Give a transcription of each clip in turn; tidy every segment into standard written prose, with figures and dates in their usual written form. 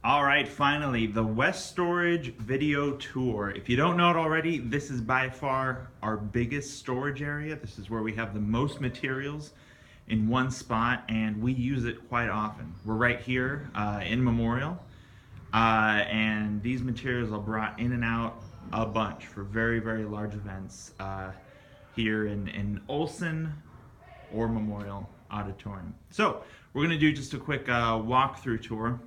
All right, finally, the West Storage video tour. If you don't know it already, this is by far our biggest storage area. This is where we have the most materials in one spot, and we use it quite often. We're right here in Memorial, and these materials are brought in and out a bunch for very, very large events here in Olson or Memorial Auditorium. So we're gonna do just a quick walkthrough tour.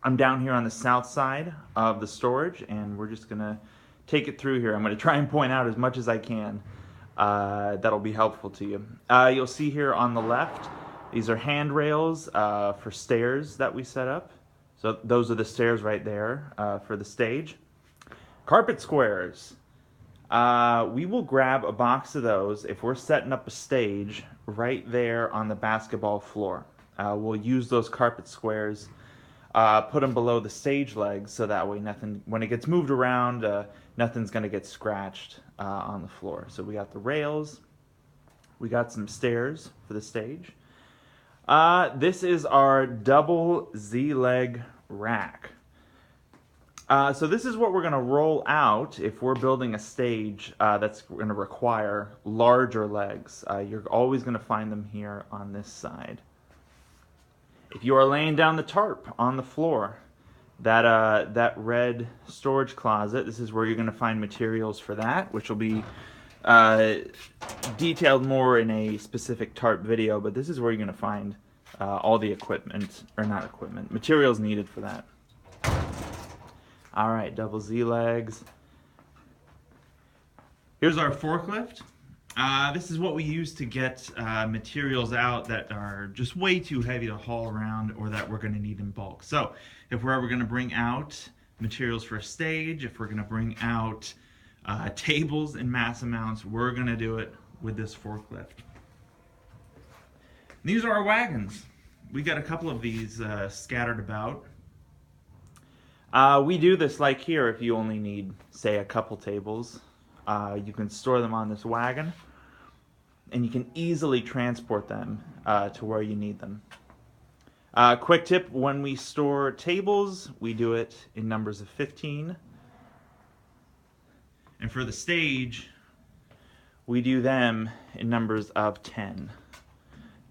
I'm down here on the south side of the storage, and we're just gonna take it through here. I'm gonna try and point out as much as I can that'll be helpful to you. You'll see here on the left, these are handrails for stairs that we set up. So those are the stairs right there for the stage. Carpet squares. We will grab a box of those if we're setting up a stage right there on the basketball floor. We'll use those carpet squares, put them below the stage legs, so that way nothing, when it gets moved around, nothing's gonna get scratched on the floor. So we got the rails, we got some stairs for the stage. This is our double Z-leg rack. So this is what we're going to roll out if we're building a stage that's going to require larger legs. You're always going to find them here on this side. If you are laying down the tarp on the floor, that red storage closet, this is where you're going to find materials for that, which will be detailed more in a specific tarp video, but this is where you're going to find all the equipment, or not equipment, materials needed for that. All right, double Z legs. Here's our forklift. This is what we use to get materials out that are just way too heavy to haul around or that we're gonna need in bulk. So if we're ever gonna bring out materials for a stage, if we're gonna bring out tables in mass amounts, we're gonna do it with this forklift. These are our wagons. We got a couple of these scattered about. We do this like here if you only need, say, a couple tables. You can store them on this wagon, and you can easily transport them to where you need them. Quick tip, when we store tables, we do it in numbers of 15. And for the stage, we do them in numbers of 10.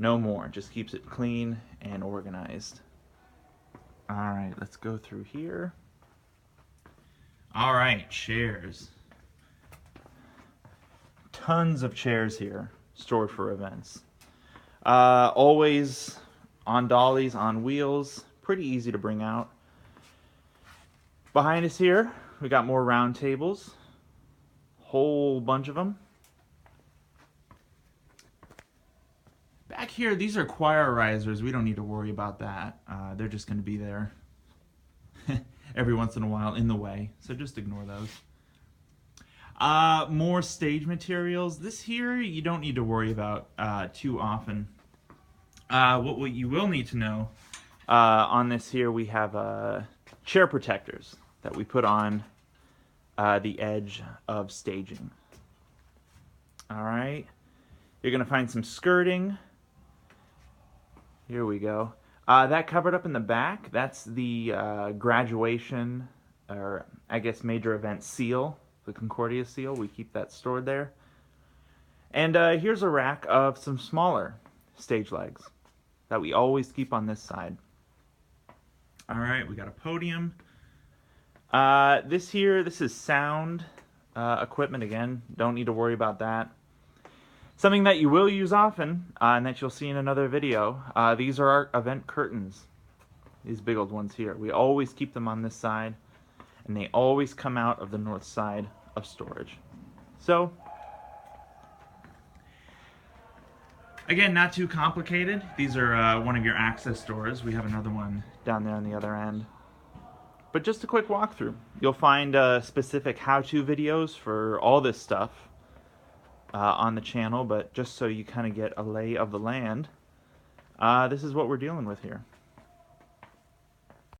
No more, just keeps it clean and organized. All right, let's go through here. All right, chairs. Tons of chairs here, stored for events. Always on dollies, on wheels, pretty easy to bring out. Behind us here, we got more round tables. Whole bunch of them. Back here, these are choir risers. We don't need to worry about that. They're just going to be there every once in a while in the way, so just ignore those. More stage materials. This here you don't need to worry about too often. What you will need to know on this here, we have chair protectors that we put on the edge of staging. All right, you're going to find some skirting. Here we go. That covered up in the back, that's the graduation, or I guess major event seal, the Concordia seal. We keep that stored there. And here's a rack of some smaller stage legs that we always keep on this side. All right, we got a podium. This is sound equipment again. Don't need to worry about that. Something that you will use often, and that you'll see in another video, these are our event curtains. These big old ones here. We always keep them on this side, and they always come out of the north side of storage. So, again, not too complicated. These are one of your access doors. We have another one down there on the other end. But just a quick walkthrough. You'll find specific how-to videos for all this stuff on the channel, but just so you kind of get a lay of the land, this is what we're dealing with here.